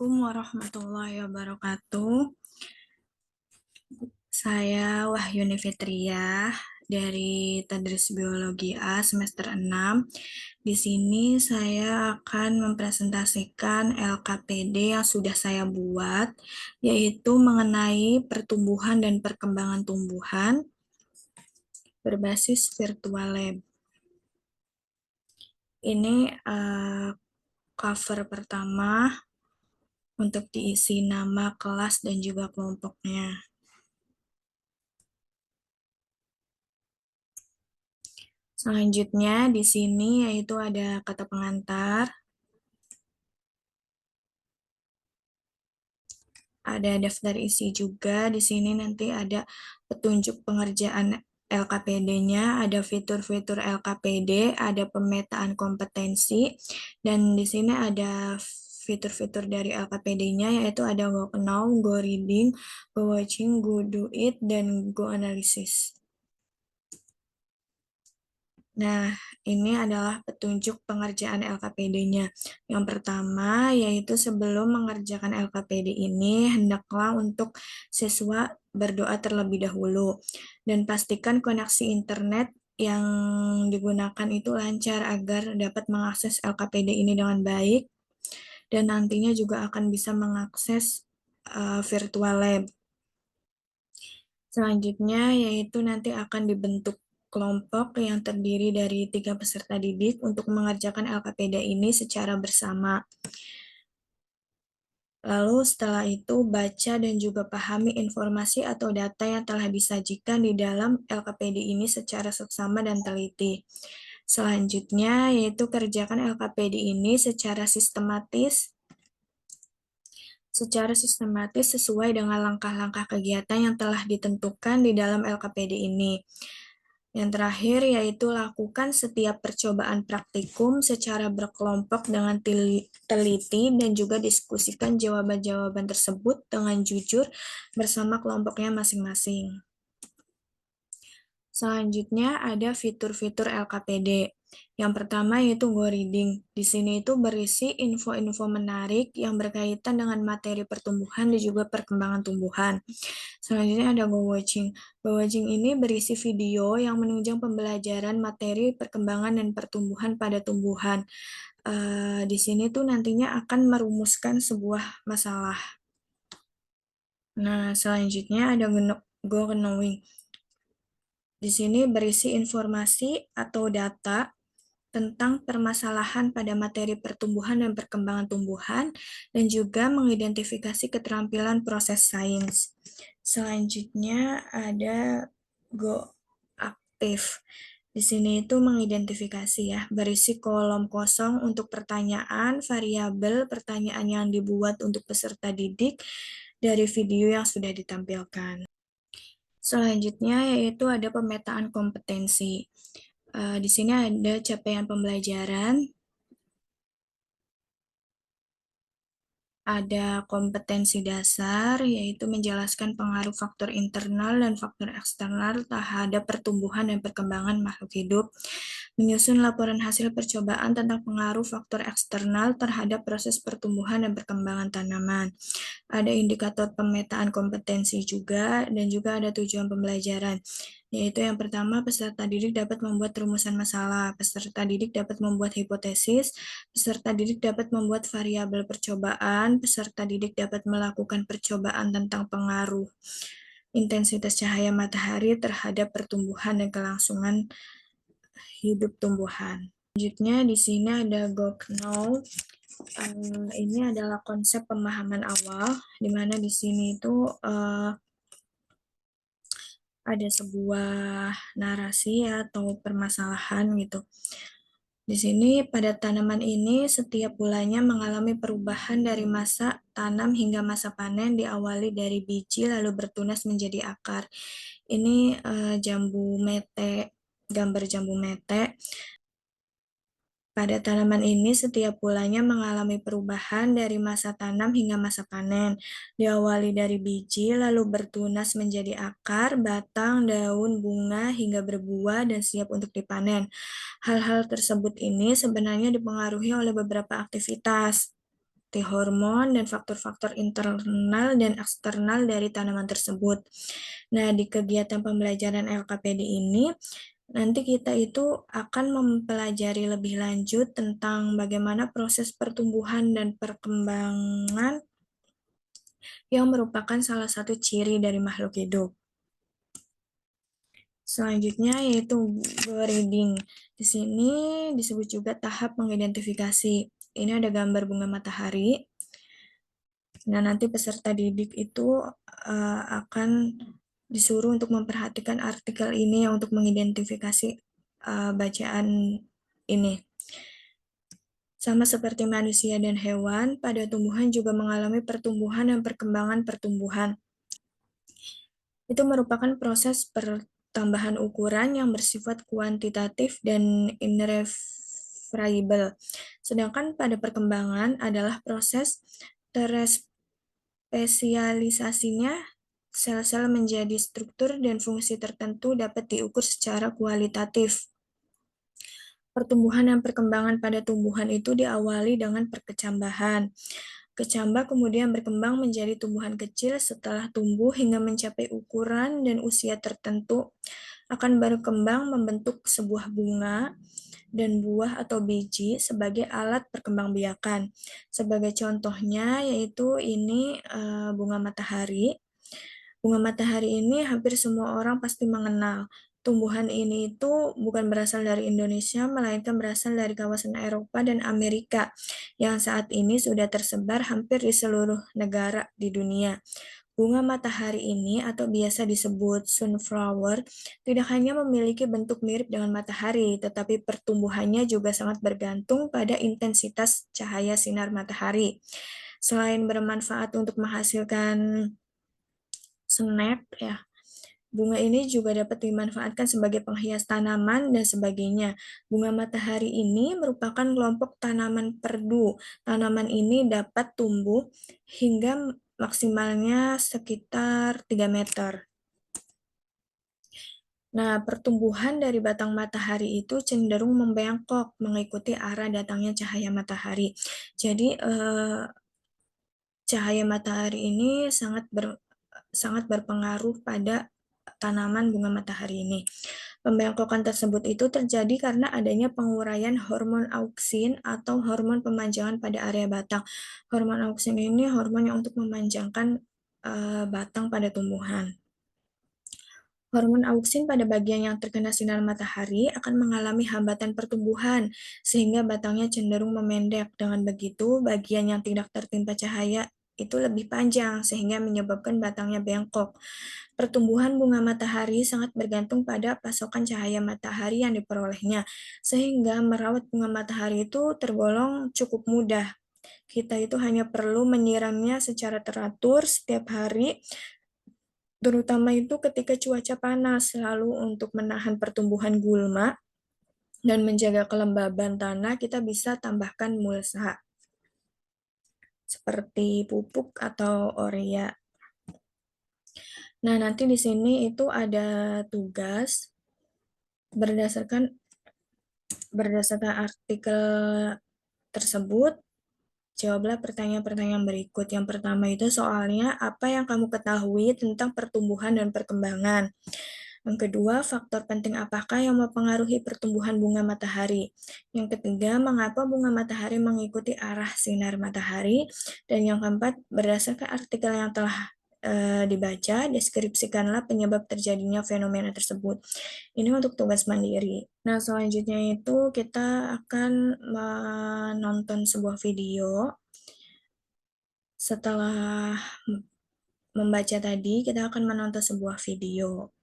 Assalamualaikum warahmatullahi wabarakatuh. Saya Wahyuni Fitriah dari Tadris Biologi A semester 6. Di sini saya akan mempresentasikan LKPD yang sudah saya buat, yaitu mengenai pertumbuhan dan perkembangan tumbuhan berbasis virtual lab. Ini cover pertama untuk diisi nama kelas dan juga kelompoknya. Selanjutnya di sini yaitu ada kata pengantar, ada daftar isi juga. Di sini nanti ada petunjuk pengerjaan LKPD-nya, ada fitur-fitur LKPD, ada pemetaan kompetensi, dan di sini ada fitur-fitur dari LKPD-nya yaitu ada Go Know, Go Reading, Go Watching, Go Do It, dan Go Analysis. Nah, ini adalah petunjuk pengerjaan LKPD-nya. Yang pertama, yaitu sebelum mengerjakan LKPD ini, hendaklah untuk siswa berdoa terlebih dahulu. Dan pastikan koneksi internet yang digunakan itu lancar agar dapat mengakses LKPD ini dengan baik. Dan nantinya juga akan bisa mengakses virtual lab. Selanjutnya, yaitu nanti akan dibentuk kelompok yang terdiri dari 3 peserta didik untuk mengerjakan LKPD ini secara bersama. Lalu setelah itu baca dan juga pahami informasi atau data yang telah disajikan di dalam LKPD ini secara seksama dan teliti. Selanjutnya yaitu kerjakan LKPD ini secara sistematis sesuai dengan langkah-langkah kegiatan yang telah ditentukan di dalam LKPD ini. Yang terakhir yaitu lakukan setiap percobaan praktikum secara berkelompok dengan teliti dan juga diskusikan jawaban-jawaban tersebut dengan jujur bersama kelompoknya masing-masing. Selanjutnya ada fitur-fitur LKPD. Yang pertama yaitu Go Reading. Di sini itu berisi info-info menarik yang berkaitan dengan materi pertumbuhan dan juga perkembangan tumbuhan. Selanjutnya ada Go Watching. Go Watching ini berisi video yang menunjang pembelajaran materi perkembangan dan pertumbuhan pada tumbuhan. Di sini tuh nantinya akan merumuskan sebuah masalah. Nah, selanjutnya ada Go Knowing. Di sini berisi informasi atau data tentang permasalahan pada materi pertumbuhan dan perkembangan tumbuhan, dan juga mengidentifikasi keterampilan proses sains. Selanjutnya ada Go Aktif. Di sini itu mengidentifikasi ya, berisi kolom kosong untuk pertanyaan, variabel pertanyaan yang dibuat untuk peserta didik dari video yang sudah ditampilkan. Selanjutnya yaitu ada pemetaan kompetensi. Di sini ada capaian pembelajaran, ada kompetensi dasar, yaitu menjelaskan pengaruh faktor internal dan faktor eksternal terhadap pertumbuhan dan perkembangan makhluk hidup, menyusun laporan hasil percobaan tentang pengaruh faktor eksternal terhadap proses pertumbuhan dan perkembangan tanaman. Ada indikator pemetaan kompetensi juga, dan juga ada tujuan pembelajaran. Yaitu yang pertama, peserta didik dapat membuat rumusan masalah, peserta didik dapat membuat hipotesis, peserta didik dapat membuat variabel percobaan, peserta didik dapat melakukan percobaan tentang pengaruh intensitas cahaya matahari terhadap pertumbuhan dan kelangsungan hidup tumbuhan. Selanjutnya di sini ada Go Know. Ini adalah konsep pemahaman awal, di mana di sini itu ada sebuah narasi atau permasalahan gitu. Di sini pada tanaman ini setiap bulannya mengalami perubahan dari masa tanam hingga masa panen, diawali dari biji lalu bertunas menjadi akar. Ini jambu mete, gambar jambu mete. Pada tanaman ini setiap bulannya mengalami perubahan dari masa tanam hingga masa panen, diawali dari biji, lalu bertunas menjadi akar, batang, daun, bunga, hingga berbuah dan siap untuk dipanen. Hal-hal tersebut ini sebenarnya dipengaruhi oleh beberapa aktivitas. seperti hormon dan faktor-faktor internal dan eksternal dari tanaman tersebut. Nah, di kegiatan pembelajaran LKPD ini, nanti kita itu akan mempelajari lebih lanjut tentang bagaimana proses pertumbuhan dan perkembangan yang merupakan salah satu ciri dari makhluk hidup. Selanjutnya yaitu breeding. Di sini disebut juga tahap mengidentifikasi. Ini ada gambar bunga matahari. Nah, nanti peserta didik itu akan disuruh untuk memperhatikan artikel ini untuk mengidentifikasi bacaan ini. Sama seperti manusia dan hewan, pada tumbuhan juga mengalami pertumbuhan dan perkembangan pertumbuhan. Itu merupakan proses pertambahan ukuran yang bersifat kuantitatif dan irreversible. Sedangkan pada perkembangan adalah proses terspesialisasinya sel-sel menjadi struktur dan fungsi tertentu dapat diukur secara kualitatif. Pertumbuhan dan perkembangan pada tumbuhan itu diawali dengan perkecambahan. Kecambah kemudian berkembang menjadi tumbuhan kecil setelah tumbuh hingga mencapai ukuran dan usia tertentu akan berkembang membentuk sebuah bunga dan buah atau biji sebagai alat perkembangbiakan. Sebagai contohnya yaitu ini bunga matahari. Bunga matahari ini hampir semua orang pasti mengenal. Tumbuhan ini itu bukan berasal dari Indonesia, melainkan berasal dari kawasan Eropa dan Amerika, yang saat ini sudah tersebar hampir di seluruh negara di dunia. Bunga matahari ini atau biasa disebut sunflower tidak hanya memiliki bentuk mirip dengan matahari, tetapi pertumbuhannya juga sangat bergantung pada intensitas cahaya sinar matahari. Selain bermanfaat untuk menghasilkan snack ya, bunga ini juga dapat dimanfaatkan sebagai penghias tanaman dan sebagainya. Bunga matahari ini merupakan kelompok tanaman perdu. Tanaman ini dapat tumbuh hingga maksimalnya sekitar 3 meter. Nah, pertumbuhan dari batang matahari itu cenderung membengkok mengikuti arah datangnya cahaya matahari. Jadi, cahaya matahari ini sangat berpengaruh pada tanaman bunga matahari ini. Pembengkokan tersebut itu terjadi karena adanya penguraian hormon auksin atau hormon pemanjangan pada area batang. Hormon auksin ini hormon yang untuk memanjangkan batang pada tumbuhan. Hormon auksin pada bagian yang terkena sinar matahari akan mengalami hambatan pertumbuhan, sehingga batangnya cenderung memendek. Dengan begitu, bagian yang tidak tertimpa cahaya itu lebih panjang, sehingga menyebabkan batangnya bengkok. Pertumbuhan bunga matahari sangat bergantung pada pasokan cahaya matahari yang diperolehnya, sehingga merawat bunga matahari itu tergolong cukup mudah. Kita itu hanya perlu menyiramnya secara teratur setiap hari, terutama itu ketika cuaca panas, lalu untuk menahan pertumbuhan gulma dan menjaga kelembaban tanah, kita bisa tambahkan mulsa seperti pupuk atau urea. Nah, nanti di sini itu ada tugas berdasarkan artikel tersebut. Jawablah pertanyaan-pertanyaan berikut. Yang pertama itu soalnya, apa yang kamu ketahui tentang pertumbuhan dan perkembangan? Yang kedua, faktor penting apakah yang mempengaruhi pertumbuhan bunga matahari? Yang ketiga, mengapa bunga matahari mengikuti arah sinar matahari? Dan yang keempat, berdasarkan artikel yang telah dibaca, deskripsikanlah penyebab terjadinya fenomena tersebut. Ini untuk tugas mandiri. Nah, selanjutnya itu kita akan menonton sebuah video. Setelah membaca tadi, kita akan menonton sebuah video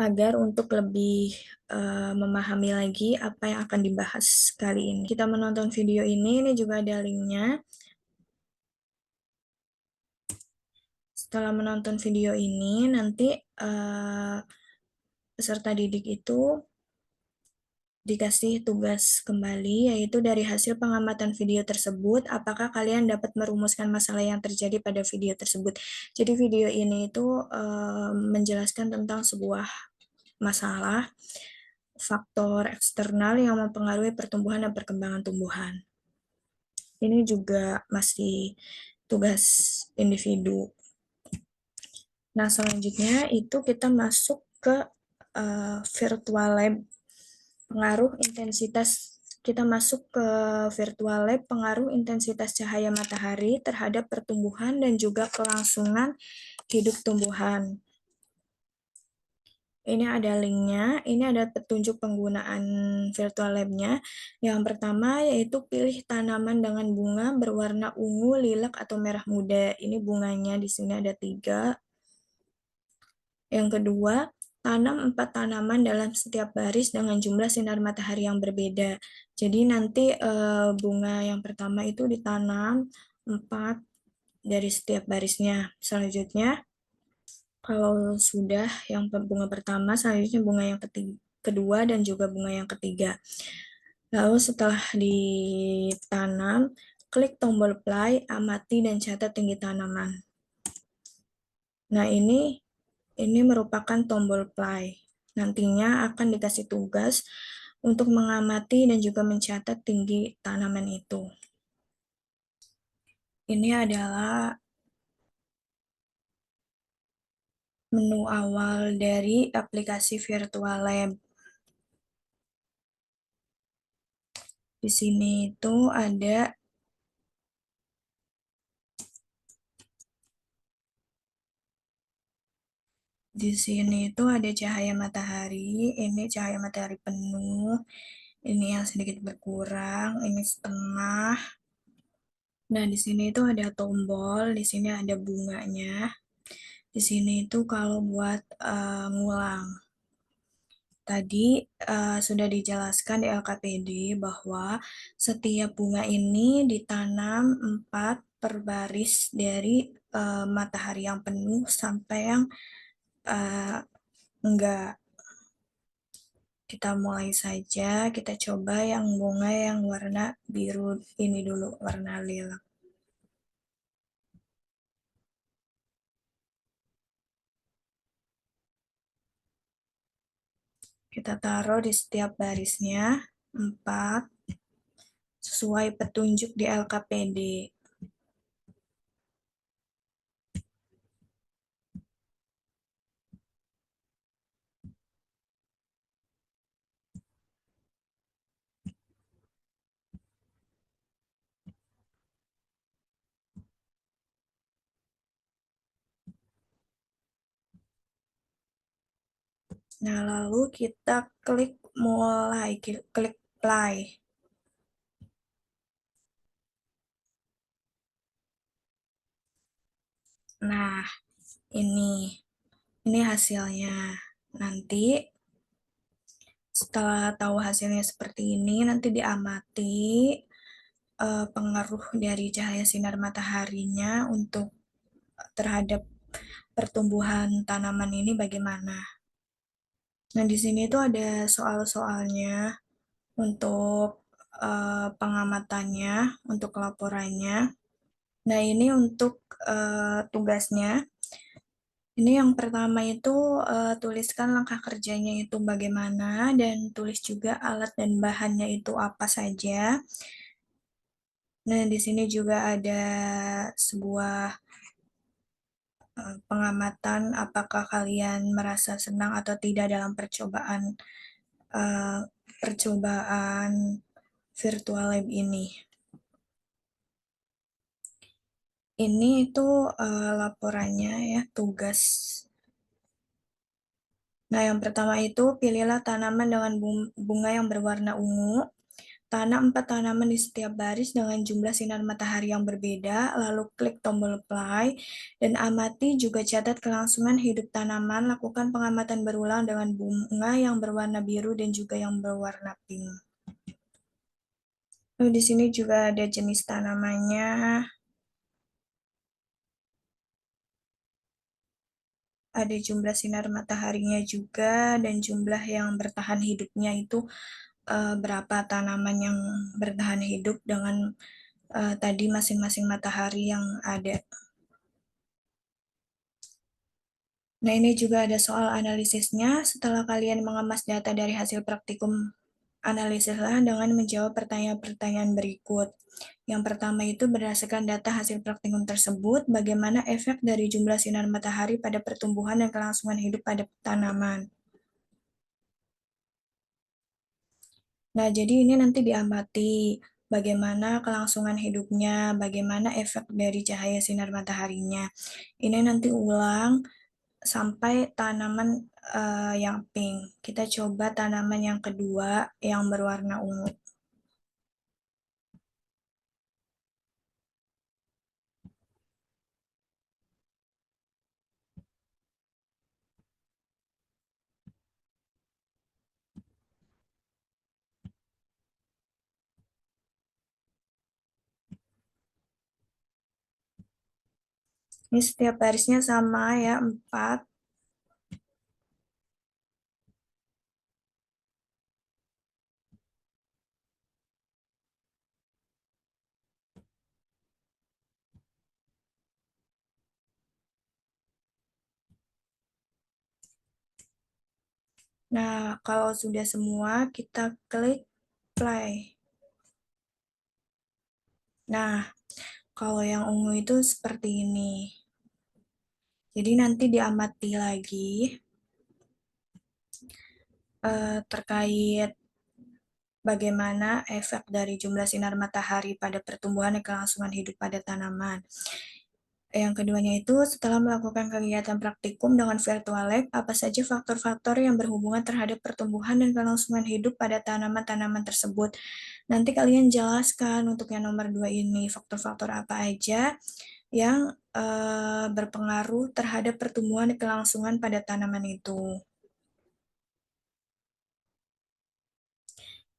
agar untuk lebih memahami lagi apa yang akan dibahas kali ini. Kita menonton video ini juga ada linknya. Setelah menonton video ini, nanti peserta didik itu dikasih tugas kembali, yaitu dari hasil pengamatan video tersebut, apakah kalian dapat merumuskan masalah yang terjadi pada video tersebut. Jadi video ini itu menjelaskan tentang sebuah masalah, faktor eksternal yang mempengaruhi pertumbuhan dan perkembangan tumbuhan. Ini juga masih tugas individu. Nah, selanjutnya itu kita masuk ke virtual lab. Pengaruh intensitas Kita masuk ke virtual lab, pengaruh intensitas cahaya matahari terhadap pertumbuhan dan juga kelangsungan hidup tumbuhan. Ini ada linknya, ini ada petunjuk penggunaan virtual lab-nya. Yang pertama yaitu pilih tanaman dengan bunga berwarna ungu, lilac, atau merah muda. Ini bunganya di sini ada 3. Yang kedua, tanam 4 tanaman dalam setiap baris dengan jumlah sinar matahari yang berbeda. Jadi nanti bunga yang pertama itu ditanam 4 dari setiap barisnya. Selanjutnya, kalau sudah yang bunga pertama, selanjutnya bunga yang kedua dan juga bunga yang ketiga. Lalu setelah ditanam, klik tombol play, amati dan catat tinggi tanaman. Nah, ini merupakan tombol play. Nantinya akan dikasih tugas untuk mengamati dan juga mencatat tinggi tanaman itu. Ini adalah menu awal dari aplikasi Virtual Lab. Di sini itu ada cahaya matahari, ini cahaya matahari penuh, ini yang sedikit berkurang, ini setengah. Nah, di sini itu ada tombol, di sini ada bunganya. Di sini itu kalau buat ngulang. Tadi sudah dijelaskan di LKPD bahwa setiap bunga ini ditanam 4 per baris dari matahari yang penuh sampai yang enggak. Kita mulai saja, kita coba yang bunga yang warna biru ini dulu, warna lila. Kita taruh di setiap barisnya 4 sesuai petunjuk di LKPD. Nah, lalu kita klik mulai, klik play. Nah, ini hasilnya. Nanti setelah tahu hasilnya seperti ini, nanti diamati pengaruh dari cahaya sinar mataharinya untuk terhadap pertumbuhan tanaman ini bagaimana. Nah, di sini tuh ada soal-soalnya untuk pengamatannya, untuk laporannya. Nah, ini untuk tugasnya. Ini yang pertama itu tuliskan langkah kerjanya itu bagaimana dan tulis juga alat dan bahannya itu apa saja. Nah, di sini juga ada sebuah pengamatan apakah kalian merasa senang atau tidak dalam eh, percobaan virtual lab ini. Ini itu laporannya ya, tugas. Nah, yang pertama itu pilihlah tanaman dengan bunga yang berwarna ungu. Tanam 4 tanaman di setiap baris dengan jumlah sinar matahari yang berbeda, lalu klik tombol play, dan amati juga catat kelangsungan hidup tanaman, lakukan pengamatan berulang dengan bunga yang berwarna biru dan juga yang berwarna pink. Lalu di sini juga ada jenis tanamannya, ada jumlah sinar mataharinya juga, dan jumlah yang bertahan hidupnya itu berapa tanaman yang bertahan hidup dengan tadi masing-masing matahari yang ada. Nah, ini juga ada soal analisisnya. Setelah kalian mengemas data dari hasil praktikum Analisislah dengan menjawab pertanyaan-pertanyaan berikut. Yang pertama itu berdasarkan data hasil praktikum tersebut, bagaimana efek dari jumlah sinar matahari pada pertumbuhan dan kelangsungan hidup pada tanaman. Nah, jadi ini nanti diamati bagaimana kelangsungan hidupnya, bagaimana efek dari cahaya sinar mataharinya. Ini nanti ulang sampai tanaman yang pink. Kita coba tanaman yang kedua yang berwarna ungu. Ini setiap barisnya sama ya, 4. Nah, kalau sudah semua, kita klik play. Nah, kalau yang ungu itu seperti ini. Jadi nanti diamati lagi terkait bagaimana efek dari jumlah sinar matahari pada pertumbuhan dan kelangsungan hidup pada tanaman. Yang keduanya itu, setelah melakukan kegiatan praktikum dengan virtual lab, apa saja faktor-faktor yang berhubungan terhadap pertumbuhan dan kelangsungan hidup pada tanaman-tanaman tersebut. Nanti kalian jelaskan untuk yang nomor 2 ini, faktor-faktor apa aja yang berpengaruh terhadap pertumbuhan dan kelangsungan pada tanaman itu.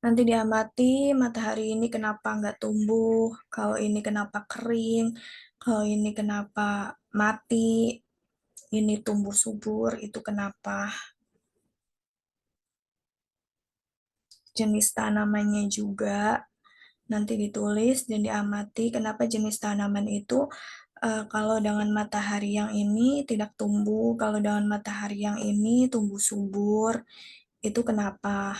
Nanti diamati matahari ini kenapa nggak tumbuh, kalau ini kenapa kering, kalau ini kenapa mati, ini tumbuh subur, itu kenapa. Jenis tanamannya juga nanti ditulis dan diamati kenapa jenis tanaman itu kalau dengan matahari yang ini tidak tumbuh, kalau dengan matahari yang ini tumbuh subur, itu kenapa.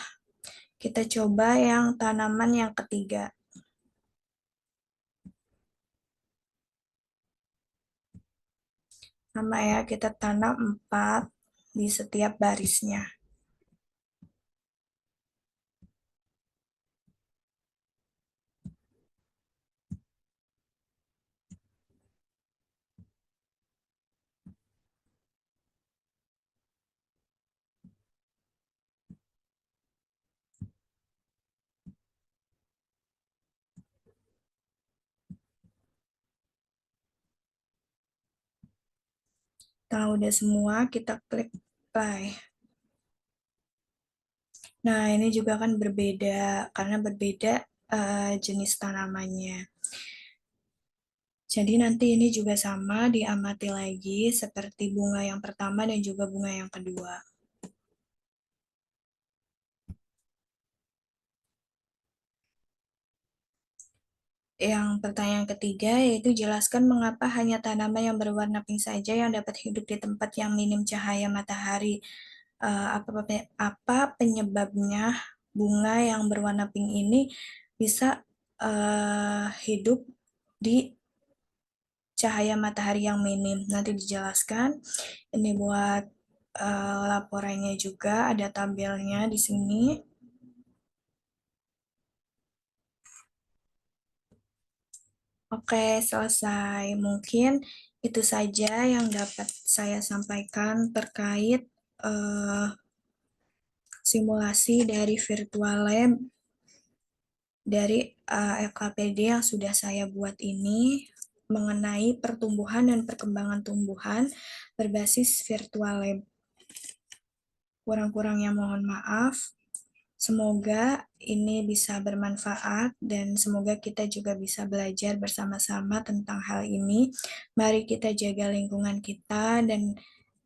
Kita coba yang tanaman yang ketiga. Sama ya, kita tanam 4 di setiap barisnya. Kalau udah semua, kita klik play. Nah, ini juga kan berbeda, karena berbeda jenis tanamannya. Jadi nanti ini juga sama, diamati lagi seperti bunga yang pertama dan juga bunga yang kedua. Yang pertanyaan ketiga yaitu jelaskan mengapa hanya tanaman yang berwarna pink saja yang dapat hidup di tempat yang minim cahaya matahari. Apa penyebabnya bunga yang berwarna pink ini bisa hidup di cahaya matahari yang minim? Nanti dijelaskan. Ini buat laporannya juga, ada tabelnya di sini. Oke, selesai. Mungkin itu saja yang dapat saya sampaikan terkait simulasi dari virtual lab dari LKPD yang sudah saya buat ini mengenai pertumbuhan dan perkembangan tumbuhan berbasis virtual lab. Kurang-kurangnya mohon maaf. Semoga ini bisa bermanfaat dan semoga kita juga bisa belajar bersama-sama tentang hal ini. Mari kita jaga lingkungan kita dan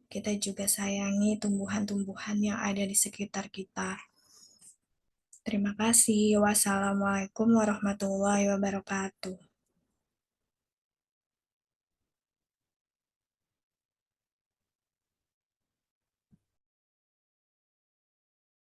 kita juga sayangi tumbuhan-tumbuhan yang ada di sekitar kita. Terima kasih. Wassalamualaikum warahmatullahi wabarakatuh.